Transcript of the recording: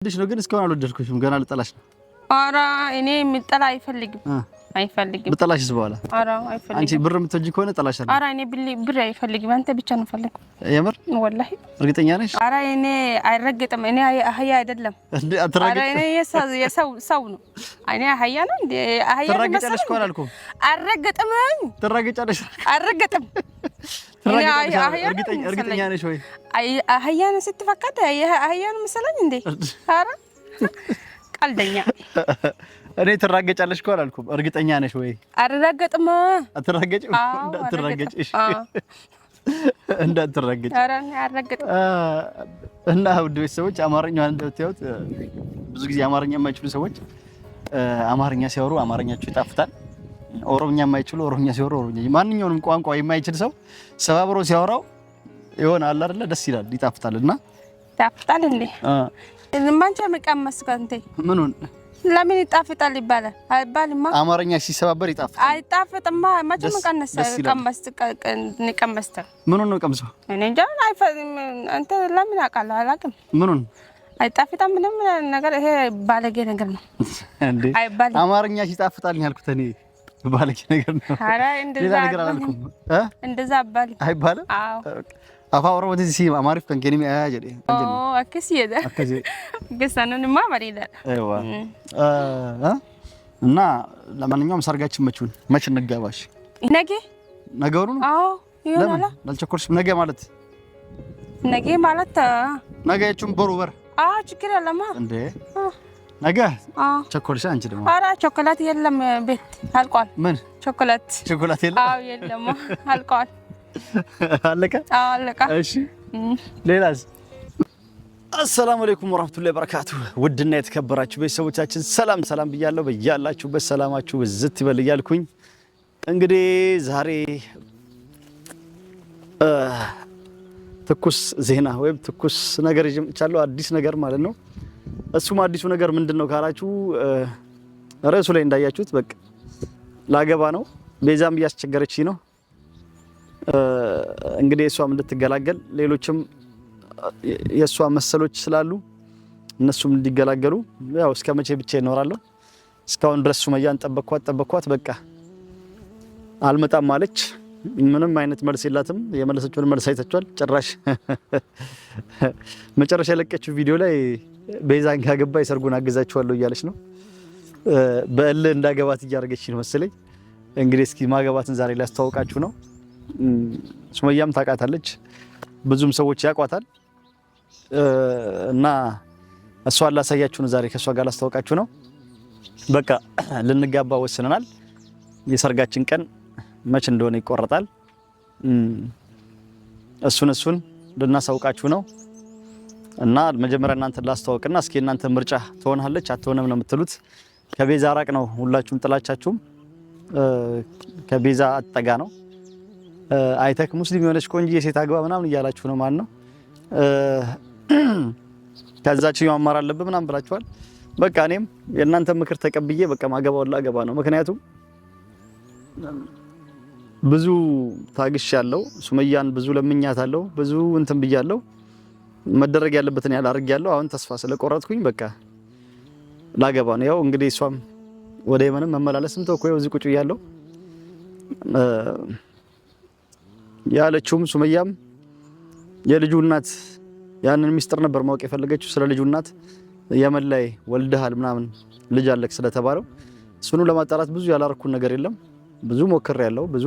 ልጅ ነው ግን እስካሁን አልወደድኩሽም ገና ልጠላሽ ነው ኧረ እኔ ምጠላ አይፈልግም ብጠላሽስ በኋላ ኧረ አይፈልግም አንቺ ብር የምትወጂ ከሆነ ጠላሻለሁ ኧረ እኔ ብር አይፈልግም አንተ ብቻ ነው ፈልግ የምር ወላሂ እርግጠኛ ነሽ ኧረ እኔ አይረገጥም እኔ አህያ አይደለም እንዴ አትረገጥ ኧረ እኔ የሰው ነው እኔ አህያ ነው እንዴ አህያ ትረገጫለሽ እኮ አላልኩም አልረገጥም ትረገጫለሽ አልረገጥም እርግጠኛ ነሽ ወይ አህያ ነው ስትፈቀድ አህያ ነው መሰለኝ እንዴ ኧረ ቀልደኛ እኔ ትራገጫለሽ እኮ አላልኩም እርግጠኛ ነሽ ወይ አልረገጥም አትራገጭም እንዳትራገጭ እሺ እንዳትራገጭ ኧረ እኔ አልረገጥም እና ውድ ቤተሰቦች አማርኛውን እንደምታዩት ብዙ ጊዜ አማርኛ የማይችሉ ሰዎች አማርኛ ሲያወሩ አማርኛቸው ይጣፍጣል ኦሮምኛ የማይችሉ ኦሮምኛ ሲያወሩ ኦሮምኛ ማንኛውንም ቋንቋ የማይችል ሰው ሰባብሮ ሲያወራው ይሆናል አይደለ ደስ ይላል ይጣፍጣልና ይጣፍጣል እንዴ እንማንቻ መቀመስ ካንተ ምኑን ለምን ይጣፍጣል ይባላል አይባልማ አማርኛ ሲሰባበር ይጣፍጣል አይጣፍጥማ ማች መቀነስ ቀመስ ምኑን ነው ቀምሰው እኔ እንጃ አይፈም አንተ ለምን አቃለ አላቅም ምኑን አይጣፍጣም ምንም ነገር ይሄ ባለጌ ነገር ነው እንዴ አማርኛ ሲጣፍጣል ያልኩት እኔ ባለጌ ነገር ነው ኧረ እንደዛ ነገር አላልኩም እንደዛ አይባልም አዎ አፋወራ ወደዚህ ሲማ ማሪፍ ከንከኒ ያጀደ አከሲየዳ ገሳነንማ ማሪዳ አይዋ እና ለማንኛውም ሰርጋችን መች እንጋባሽ ነገሩ ነው አዎ ይሆናል ለልቸኮርሽ ነገ ማለት ነገያችሁም በሩበር ችግር የለም እንዴ ነገ ቸኮልሽ አንቺ ደግሞ ኧረ ቾኮላት የለም ቤት አልቋል ምን ቾኮላት የለም አዎ የለም አልቋል አለቀ እሺ ሌላስ አሰላሙ አለይኩም ወራህመቱላሂ ወበረካቱ ውድና የተከበራችሁ ቤተሰቦቻችን ሰላም ብያለሁ በያላችሁበት ሰላማችሁ ብዝት ይበል እያልኩኝ እንግዲህ ዛሬ ትኩስ ዜና ወይም ትኩስ ነገር ይቻለው አዲስ ነገር ማለት ነው እሱም አዲሱ ነገር ምንድነው ካላችሁ ርዕሱ ላይ እንዳያችሁት በቃ ላገባ ነው ቤዛም እያስቸገረችኝ ነው እንግዲህ እሷም እንድትገላገል ሌሎችም የሷ መሰሎች ስላሉ እነሱም እንዲገላገሉ ያው እስከመቼ ብቻ ይኖራለሁ እስካሁን ድረስ ሱመያን ጠበቅኳት በቃ አልመጣም ማለች ምንም አይነት መልስ የላትም የመለሰችውን መልስ አይታችኋል ጭራሽ መጨረሻ ለቀችው ቪዲዮ ላይ ቤዛን ካገባ ይሰርጉን አገዛችኋለሁ እያለች ነው በእለ እንዳገባት እያደረገች ነው መሰለኝ እንግዲህ እስኪ ማገባትን ዛሬ ላስተዋውቃችሁ ነው ሱመያም ታውቃታለች ብዙም ሰዎች ያቋታል እና እሷን ላሳያችሁ ነው ዛሬ ከሷ ጋር ላስተዋውቃችሁ ነው በቃ ልንጋባ ወስነናል የሰርጋችን ቀን መች እንደሆነ ይቆረጣል እሱን ልናሳውቃችሁ ነው እና መጀመሪያ እናንተ ላስተዋውቅና እስኪ እናንተ ምርጫ ትሆናለች አትሆንም ነው የምትሉት ከቤዛ ራቅ ነው ሁላችሁም ጥላቻችሁም ከቤዛ አጠጋ ነው አይተክ ሙስሊም የሆነች ቆንጆ የሴት አግባ ምናምን እያላችሁ ነው ማለት ነው ከዛችሁ ያማር አለበት ምናምን ብላችኋል በቃ እኔም የእናንተ ምክር ተቀብዬ በቃ ማገባው ላገባ ነው ምክንያቱም ብዙ ታግሻለሁ ሱመያን ብዙ ለምኛታለሁ ብዙ እንትን ብያለሁ መደረግ ያለበትን ያህል አድርጌያለሁ አሁን ተስፋ ስለቆረጥኩኝ በቃ ላገባ ነው ያው እንግዲህ እሷም ወደ የመንም መመላለስም ተኮይ እዚህ ቁጭ ይያለሁ ያለችውም ሱመያም የልጁ እናት ያንን ሚስጥር ነበር ማወቅ የፈለገችው ስለ ልጁ እናት የመን ላይ ወልደሃል ምናምን ልጅ አለክ ስለተባለው እሱኑ ለማጣራት ብዙ ያላረኩን ነገር የለም ብዙ ሞክሬያለሁ ብዙ